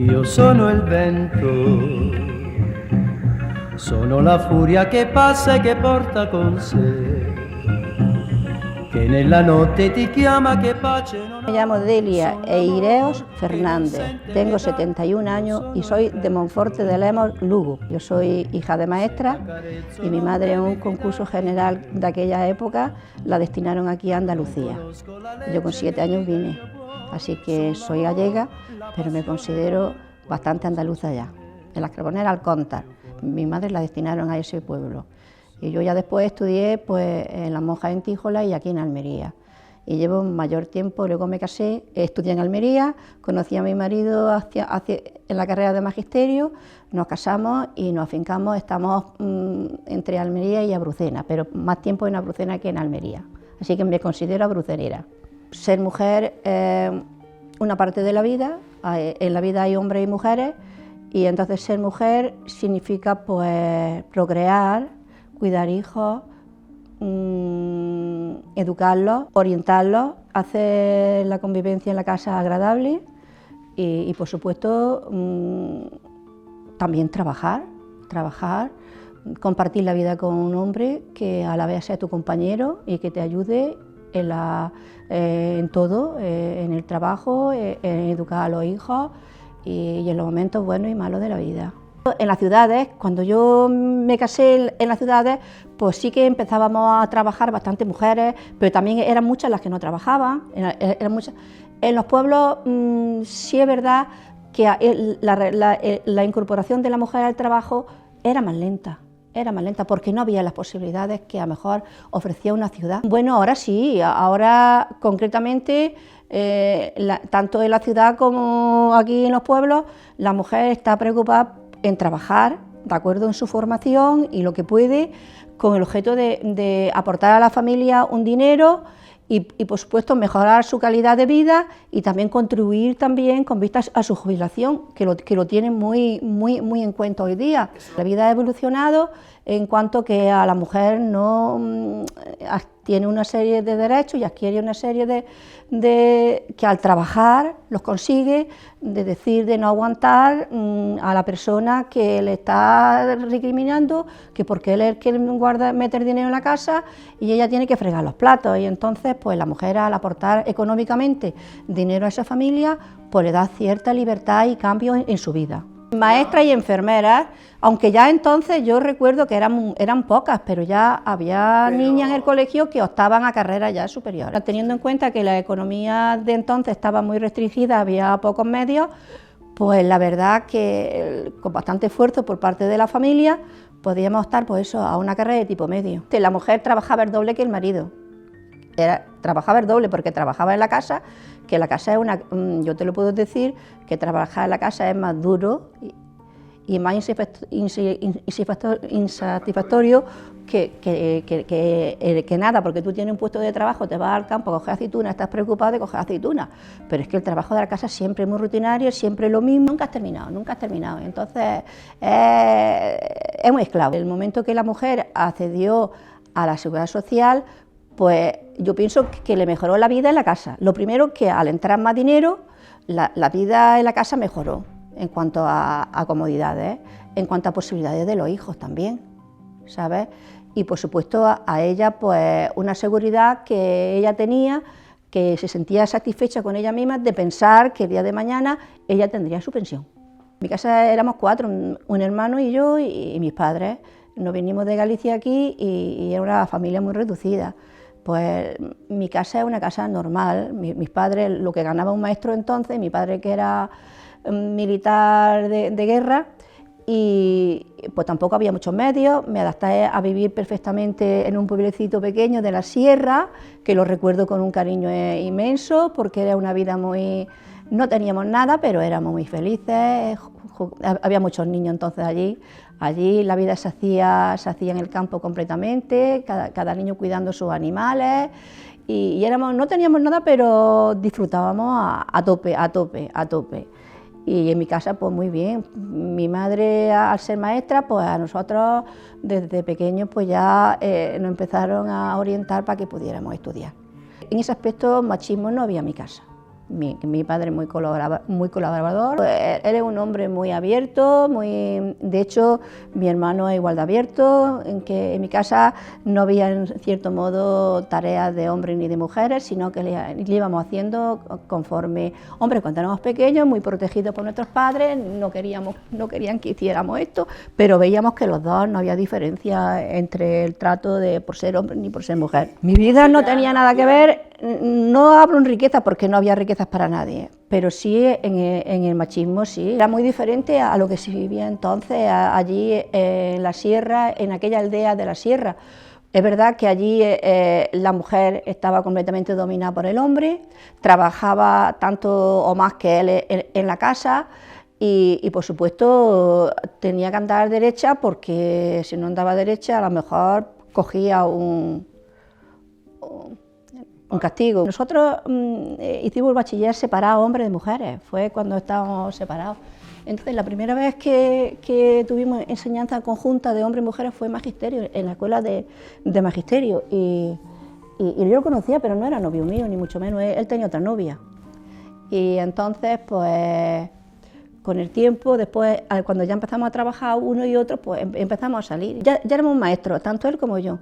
Io sono il vento, sono la furia che passa e che porta con sé, que nella notte ti chiama, que pace non Me llamo Delia Eireos Fernández, tengo 71 años y soy de Monforte de Lemos, Lugo. Yo soy hija de maestra y mi madre en un concurso general de aquella época la destinaron aquí a Andalucía. Yo con 7 años vine, así que soy gallega, pero me considero bastante andaluza ya. En las Carboneras Alcóntar, mi madre la destinaron a ese pueblo. Y yo ya después estudié pues, en las Monjas en Tíjola y aquí en Almería. Y llevo mayor tiempo, luego me casé, estudié en Almería, conocí a mi marido en la carrera de magisterio, nos casamos y nos afincamos, estamos entre Almería y Abrucena, pero más tiempo en Abrucena que en Almería. Así que me considero abrucenera. Ser mujer es una parte de la vida, en la vida hay hombres y mujeres, y entonces ser mujer significa pues procrear, cuidar hijos, educarlos, orientarlos, hacer la convivencia en la casa agradable y por supuesto también trabajar, compartir la vida con un hombre que a la vez sea tu compañero y que te ayude en todo, en el trabajo, en educar a los hijos y en los momentos buenos y malos de la vida. En las ciudades, cuando yo me casé en las ciudades, pues sí que empezábamos a trabajar bastantes mujeres, pero también eran muchas las que no trabajaban. Eran muchas. En los pueblos sí es verdad que la incorporación de la mujer al trabajo era más lenta porque no había las posibilidades que a lo mejor ofrecía una ciudad. Bueno, ahora sí, ahora concretamente, tanto en la ciudad como aquí en los pueblos, la mujer está preocupada en trabajar, de acuerdo en su formación y lo que puede, con el objeto de aportar a la familia un dinero y por supuesto mejorar su calidad de vida y también contribuir también con vistas a su jubilación, que lo tienen muy en cuenta hoy día. La vida ha evolucionado en cuanto que a la mujer no tiene una serie de derechos y adquiere una serie de que al trabajar los consigue, de decir, de no aguantar a la persona que le está recriminando, que porque él es el que mete el dinero en la casa y ella tiene que fregar los platos, y entonces pues la mujer al aportar económicamente dinero a esa familia, pues le da cierta libertad y cambio en su vida. Maestras y enfermeras, aunque ya entonces yo recuerdo que eran pocas, pero ya había niñas en el colegio que optaban a carreras ya superiores. Teniendo en cuenta que la economía de entonces estaba muy restringida, había pocos medios, pues la verdad que con bastante esfuerzo por parte de la familia podíamos optar pues eso, a una carrera de tipo medio. La mujer trabajaba el doble que el marido. Trabajaba el doble porque trabajaba en la casa, que la casa es yo te lo puedo decir, que trabajar en la casa es más duro y más insatisfactorio que nada, porque tú tienes un puesto de trabajo, te vas al campo a coger aceitunas, estás preocupado de coger aceitunas, pero es que el trabajo de la casa siempre es muy rutinario, siempre es lo mismo, nunca has terminado, entonces es muy esclavo. El momento que la mujer accedió a la seguridad social, pues yo pienso que le mejoró la vida en la casa. Lo primero, que al entrar más dinero, la vida en la casa mejoró en cuanto a comodidades, en cuanto a posibilidades de los hijos también, ¿sabes? Y por supuesto a ella pues una seguridad que ella tenía, que se sentía satisfecha con ella misma de pensar que el día de mañana ella tendría su pensión. En mi casa éramos 4, un hermano y yo y mis padres. Nos vinimos de Galicia aquí y era una familia muy reducida. Pues mi casa es una casa normal, mis padres, lo que ganaba un maestro entonces, mi padre que era militar de guerra, y pues tampoco había muchos medios, me adapté a vivir perfectamente en un pueblecito pequeño de la sierra, que lo recuerdo con un cariño inmenso, porque era una vida muy... No teníamos nada, pero éramos muy felices, había muchos niños entonces allí la vida se hacía en el campo completamente, cada niño cuidando sus animales, y no teníamos nada, pero disfrutábamos a tope. Y en mi casa pues muy bien, mi madre al ser maestra, pues a nosotros desde pequeños pues ya nos empezaron a orientar para que pudiéramos estudiar. En ese aspecto machismo no había en mi casa. Mi padre es muy colaborador, él es un hombre muy abierto, de hecho mi hermano es igual de abierto, en que en mi casa no había en cierto modo tareas de hombres ni de mujeres, sino que le íbamos haciendo conforme, hombre, cuando éramos pequeños, muy protegidos por nuestros padres, no querían que hiciéramos esto, pero veíamos que los dos no había diferencia entre el trato por ser hombre ni por ser mujer. Mi vida no tenía nada que ver. No hablo en riqueza porque no había riquezas para nadie, pero sí en el machismo, sí. Era muy diferente a lo que se vivía entonces allí en la sierra, en aquella aldea de la sierra. Es verdad que allí la mujer estaba completamente dominada por el hombre, trabajaba tanto o más que él en la casa y por supuesto tenía que andar derecha porque si no andaba derecha a lo mejor cogía un castigo. Nosotros hicimos el bachiller separado, hombres de mujeres, fue cuando estábamos separados. Entonces la primera vez que tuvimos enseñanza conjunta de hombres y mujeres fue en magisterio, en la escuela de magisterio. Y yo lo conocía, pero no era novio mío, ni mucho menos, él tenía otra novia. Y entonces, pues, con el tiempo, después, cuando ya empezamos a trabajar uno y otro, pues empezamos a salir. Ya éramos maestros, tanto él como yo.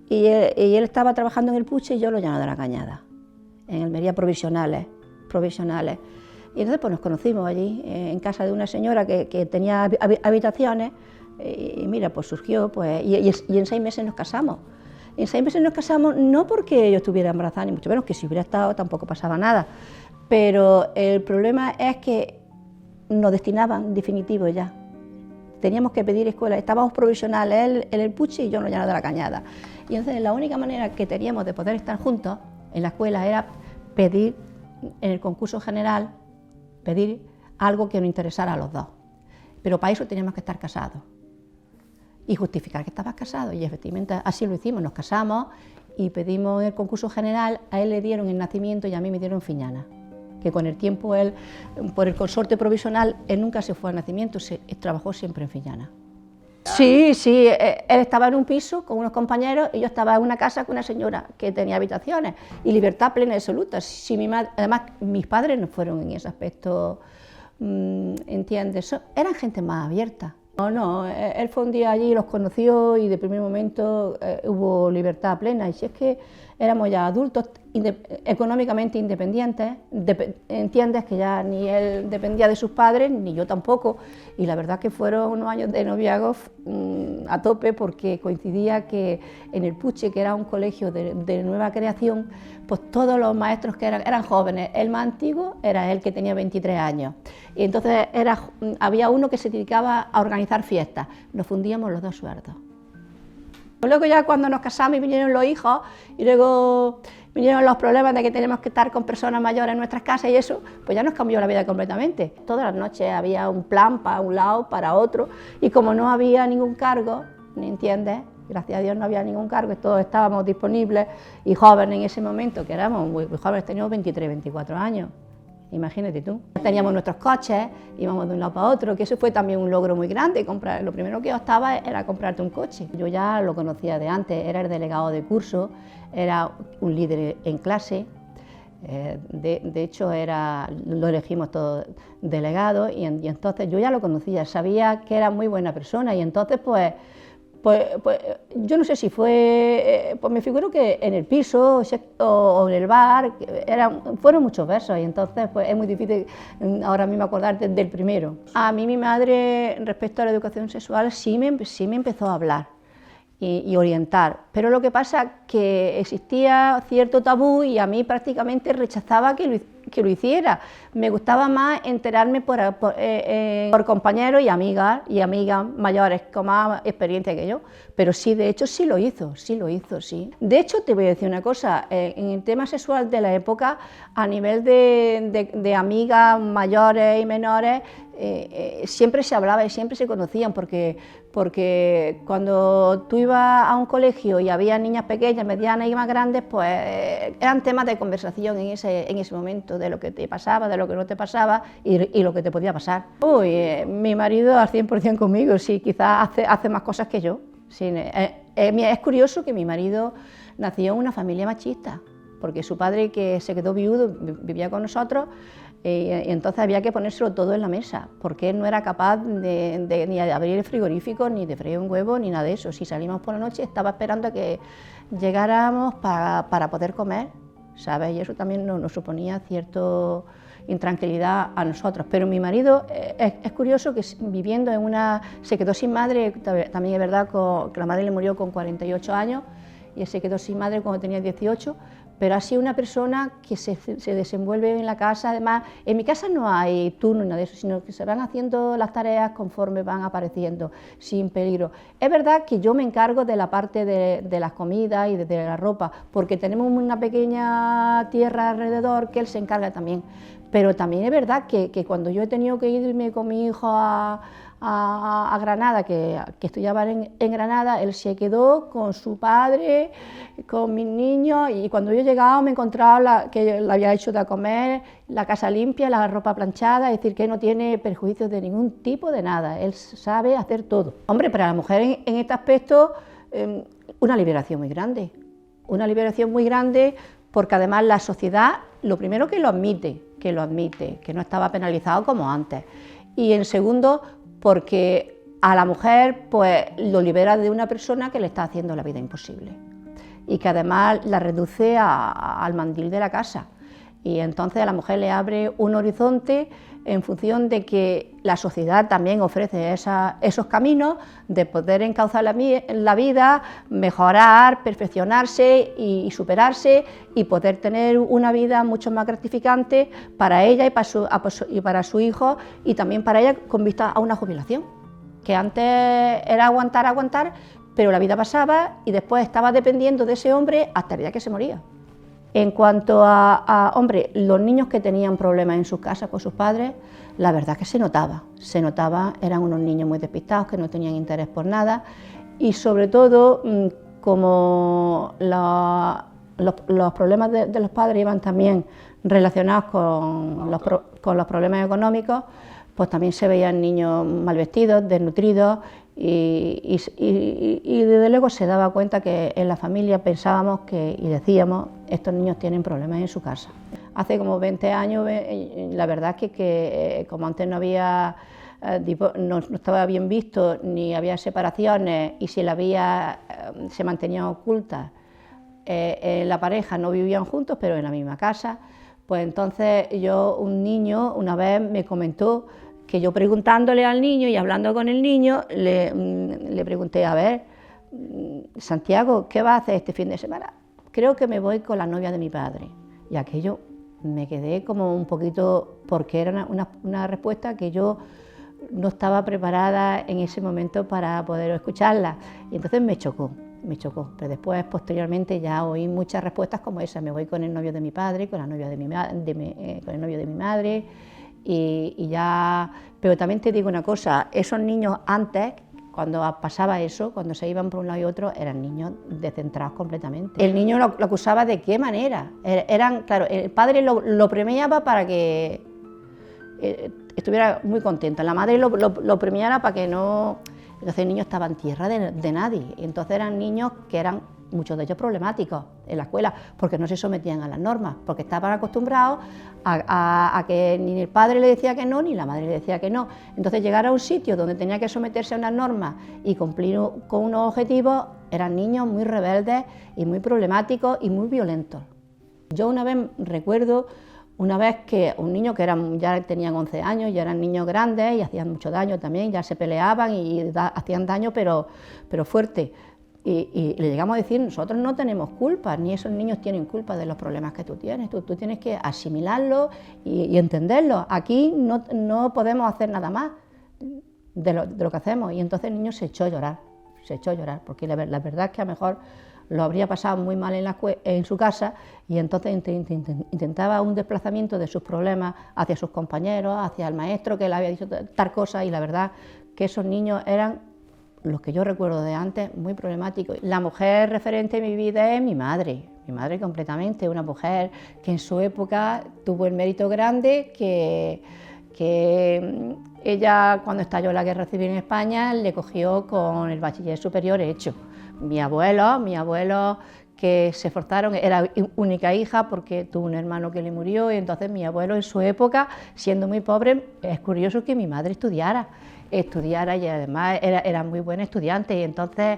Y él estaba trabajando en el Puche y yo lo llamaba de la Cañada, en Almería provisionales. Y entonces pues nos conocimos allí, en casa de una señora que tenía habitaciones, y mira, pues surgió, pues, y en 6 meses nos casamos. En 6 meses nos casamos no porque yo estuviera embarazada, ni mucho menos, que si hubiera estado tampoco pasaba nada, pero el problema es que nos destinaban definitivo ya. Teníamos que pedir escuela, estábamos provisionales, él en el Puche y yo en los Llanos de la Cañada. Y entonces la única manera que teníamos de poder estar juntos en la escuela era pedir en el concurso general, pedir algo que nos interesara a los dos. Pero para eso teníamos que estar casados y justificar que estabas casado. Y efectivamente así lo hicimos, nos casamos y pedimos el concurso general, a él le dieron el nacimiento y a mí me dieron Fiñana. Que con el tiempo él, por el consorte provisional, él nunca se fue al nacimiento, trabajó siempre en Fiñana. Sí, él estaba en un piso con unos compañeros y yo estaba en una casa con una señora que tenía habitaciones y libertad plena y absoluta. Además, mis padres no fueron en ese aspecto, ¿entiendes? Eran gente más abierta. No, él fue un día allí, los conoció y de primer momento hubo libertad plena. Y si es que éramos ya adultos, económicamente independientes, entiendes que ya ni él dependía de sus padres, ni yo tampoco. Y la verdad que fueron unos años de noviazgo a tope porque coincidía que en el Puche, que era un colegio de nueva creación, pues todos los maestros que eran jóvenes. El más antiguo era él, que tenía 23 años. Y entonces había uno que se dedicaba a organizar fiestas. Nos fundíamos los 2 sueldos. Luego ya cuando nos casamos y vinieron los hijos y luego vinieron los problemas de que tenemos que estar con personas mayores en nuestras casas y eso, pues ya nos cambió la vida completamente. Todas las noches había un plan para un lado, para otro, y como no había ningún cargo, ¿me entiendes? Gracias a Dios no había ningún cargo, todos estábamos disponibles y jóvenes en ese momento, que éramos muy jóvenes, teníamos 23, 24 años. Imagínate tú. Teníamos nuestros coches, íbamos de un lado para otro, que eso fue también un logro muy grande. Lo primero que optaba era comprarte un coche. Yo ya lo conocía de antes, era el delegado de curso, era un líder en clase, de hecho lo elegimos todos delegados y entonces yo ya lo conocía, sabía que era muy buena persona y entonces pues yo no sé si fue, pues me figuro que en el piso o en el bar, fueron muchos versos y entonces pues es muy difícil ahora mismo acordarte del primero. A mí mi madre respecto a la educación sexual sí me empezó a hablar y orientar, pero lo que pasa es que existía cierto tabú y a mí prácticamente rechazaba que lo hiciera. Me gustaba más enterarme por compañeros y amigas mayores con más experiencia que yo, pero sí, de hecho sí lo hizo. De hecho te voy a decir una cosa, en el tema sexual de la época, a nivel de amigas mayores y menores, siempre se hablaba y siempre se conocían, porque cuando tú ibas a un colegio y había niñas pequeñas, medianas y más grandes, pues eran temas de conversación en ese momento, de lo que te pasaba, de lo que no te pasaba y lo que te podía pasar. Mi marido al 100% conmigo, sí, quizás hace más cosas que yo. Sí, es curioso que mi marido nació en una familia machista. porque su padre, que se quedó viudo, vivía con nosotros, y entonces había que ponérselo todo en la mesa, porque él no era capaz ni de abrir el frigorífico, ni de freír un huevo, ni nada de eso. Si salimos por la noche, estaba esperando a que llegáramos para poder comer, ¿sabes? Y eso también nos suponía cierta intranquilidad a nosotros. Pero mi marido, es curioso que viviendo en se quedó sin madre, también es verdad que la madre le murió con 48 años, y él se quedó sin madre cuando tenía 18, pero ha sido una persona que se desenvuelve en la casa. Además, en mi casa no hay turno ni nada de eso, sino que se van haciendo las tareas conforme van apareciendo, sin peligro. Es verdad que yo me encargo de la parte de las comidas y de la ropa, porque tenemos una pequeña tierra alrededor que él se encarga también. Pero también es verdad que cuando yo he tenido que irme con mi hijo a Granada, que estudiaba en Granada, él se quedó con su padre, con mis niños, y cuando yo he llegado me he encontrado que le había hecho de comer, la casa limpia, la ropa planchada, es decir, que no tiene perjuicios de ningún tipo, de nada, él sabe hacer todo. Hombre, para la mujer en este aspecto, una liberación muy grande, porque además la sociedad, lo primero que lo admite, que no estaba penalizado como antes, y en segundo, porque a la mujer pues lo libera de una persona que le está haciendo la vida imposible y que además la reduce al mandil de la casa, y entonces a la mujer le abre un horizonte en función de que la sociedad también ofrece esos caminos de poder encauzar la vida, mejorar, perfeccionarse y superarse, y poder tener una vida mucho más gratificante para ella y para su hijo, y también para ella con vista a una jubilación, que antes era aguantar, pero la vida pasaba y después estaba dependiendo de ese hombre hasta el día que se moría. En cuanto hombre, los niños que tenían problemas en sus casas con sus padres, la verdad que se notaba, eran unos niños muy despistados que no tenían interés por nada, y sobre todo, como los problemas de los padres iban también relacionados con los problemas económicos, pues también se veían niños mal vestidos, desnutridos, y desde luego se daba cuenta que en la familia pensábamos y decíamos, estos niños tienen problemas en su casa. Hace como 20 años, la verdad es que como antes no había, no estaba bien visto, ni había separaciones, y si la había, se mantenían ocultas, la pareja no vivían juntos, pero en la misma casa, pues entonces un niño una vez me comentó que yo, preguntándole al niño y hablando con el niño, le pregunté, a ver, Santiago, ¿qué vas a hacer este fin de semana? Creo que me voy con la novia de mi padre. Y aquello me quedé como un poquito, porque era una respuesta que yo no estaba preparada en ese momento para poder escucharla. Y entonces me chocó. Pero después, posteriormente, ya oí muchas respuestas como esa: me voy con el novio de mi padre, con la novia de con el novio de mi madre. Y ya, pero también te digo una cosa, esos niños antes, cuando pasaba eso, cuando se iban por un lado y otro, eran niños descentrados completamente. El niño lo acusaba de qué manera, claro, el padre lo premiaba para que estuviera muy contento, la madre lo premiara para que no. Entonces el niño estaba en tierra de nadie, entonces eran niños que eran, muchos de ellos, problemáticos en la escuela, porque no se sometían a las normas, porque estaban acostumbrados a que ni el padre le decía que no, ni la madre le decía que no. Entonces, llegar a un sitio donde tenía que someterse a unas normas y cumplir con unos objetivos, eran niños muy rebeldes y muy problemáticos y muy violentos. Yo una vez recuerdo, que un niño que ya tenían 11 años, ya eran niños grandes y hacían mucho daño también, ya se peleaban y hacían daño, pero fuerte. Y le llegamos a decir, nosotros no tenemos culpa, ni esos niños tienen culpa de los problemas que tú tienes, tú tienes que asimilarlos y entenderlos. Aquí no podemos hacer nada más de lo que hacemos. Y entonces el niño se echó a llorar, porque la verdad es que a lo mejor lo habría pasado muy mal en su casa, y entonces intentaba un desplazamiento de sus problemas hacia sus compañeros, hacia el maestro que le había dicho tal cosa, y la verdad que esos niños eran, los que yo recuerdo de antes, muy problemáticos. La mujer referente en mi vida es mi madre completamente, una mujer que en su época tuvo el mérito grande, que ella, cuando estalló la guerra civil en España, le cogió con el bachiller superior hecho. Mi abuelo, que se esforzaron, era única hija porque tuvo un hermano que le murió, y entonces mi abuelo en su época, siendo muy pobre, es curioso que mi madre estudiara y además era muy buena estudiante, y entonces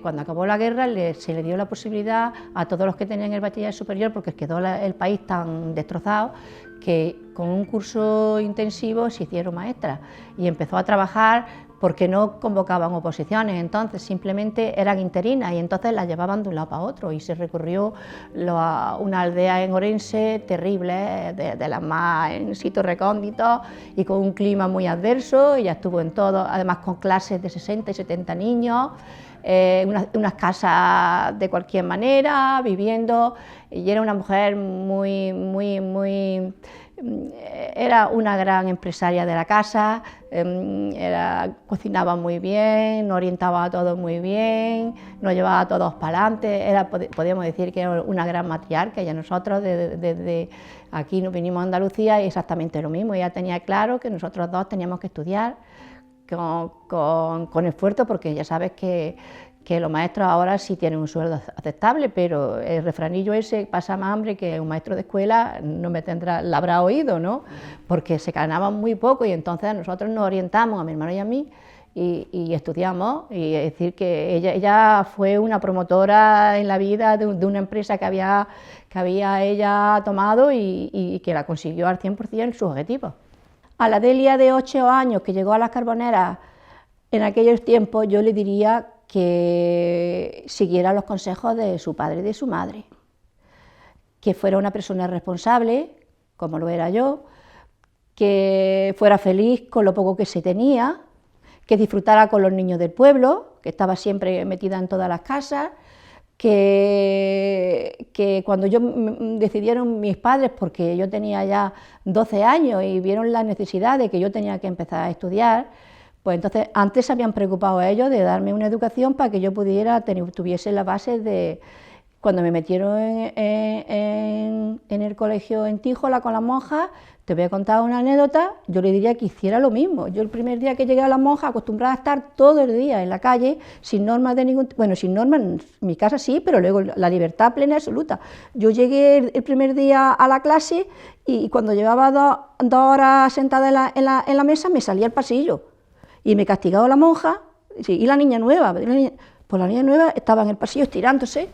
cuando acabó la guerra se le dio la posibilidad a todos los que tenían el bachiller superior, porque quedó el país tan destrozado, que con un curso intensivo se hicieron maestras y empezó a trabajar porque no convocaban oposiciones, entonces simplemente eran interinas y entonces las llevaban de un lado para otro, y se recurrió a una aldea en Orense terrible, de las más en sitios recónditos y con un clima muy adverso. Ella estuvo en todo, además con clases de 60 y 70 niños, unas casas de cualquier manera, viviendo, y era una mujer era una gran empresaria de la casa, cocinaba muy bien, nos orientaba a todos muy bien, nos llevaba a todos para adelante, podríamos decir que era una gran matriarca, y a nosotros desde aquí nos vinimos a Andalucía y exactamente lo mismo. Ella tenía claro que nosotros dos teníamos que estudiar con esfuerzo, porque ya sabes que los maestros ahora sí tienen un sueldo aceptable, pero el refranillo ese, pasa más hambre que un maestro de escuela, no la habrá oído, ¿no? Porque se ganaban muy poco, y entonces nosotros nos orientamos, a mi hermano y a mí, y estudiamos, y es decir que ella fue una promotora en la vida de una empresa que había ella tomado y que la consiguió al 100% sus objetivos. A la Delia de 8 años que llegó a las Carboneras en aquellos tiempos, yo le diría que siguiera los consejos de su padre y de su madre, que fuera una persona responsable, como lo era yo, que fuera feliz con lo poco que se tenía, que disfrutara con los niños del pueblo, que estaba siempre metida en todas las casas, que cuando decidieron mis padres, porque yo tenía ya 12 años y vieron la necesidad de que yo tenía que empezar a estudiar, pues entonces antes se habían preocupado ellos de darme una educación para que yo tuviese la base de... Cuando me metieron en el colegio en Tíjola con las monjas, te voy a contar una anécdota, yo le diría que hiciera lo mismo. Yo el primer día que llegué a las monjas, acostumbrada a estar todo el día en la calle, sin normas de ningún... Bueno, sin normas en mi casa sí, pero luego la libertad plena y absoluta. Yo llegué el primer día a la clase y cuando llevaba 2 horas sentada en la mesa, me salía al pasillo. Y me castigaba la monja, sí, y la niña nueva, pues la niña nueva estaba en el pasillo estirándose,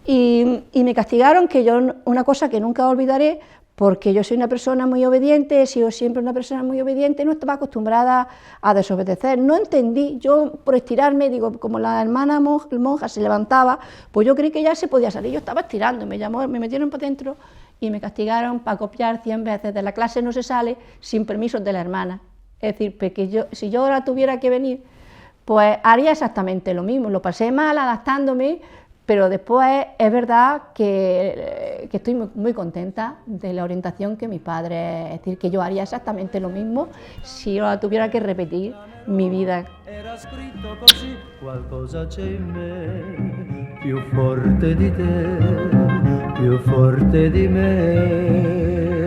y me castigaron, que yo, una cosa que nunca olvidaré, porque yo soy una persona muy obediente, he sido siempre una persona muy obediente, no estaba acostumbrada a desobedecer, no entendí, yo por estirarme, digo, como la hermana monja se levantaba, pues yo creí que ya se podía salir, yo estaba estirando, me metieron para dentro y me castigaron para copiar 100 veces, de la clase no se sale sin permiso de la hermana. Es decir, porque si yo ahora tuviera que venir, pues haría exactamente lo mismo. Lo pasé mal adaptándome, pero después es verdad que estoy muy contenta de la orientación que mis padres, es decir, que yo haría exactamente lo mismo si yo la tuviera que repetir mi vida. Era scritto così, qualcosa c'è in me, più forte di te, più forte di me.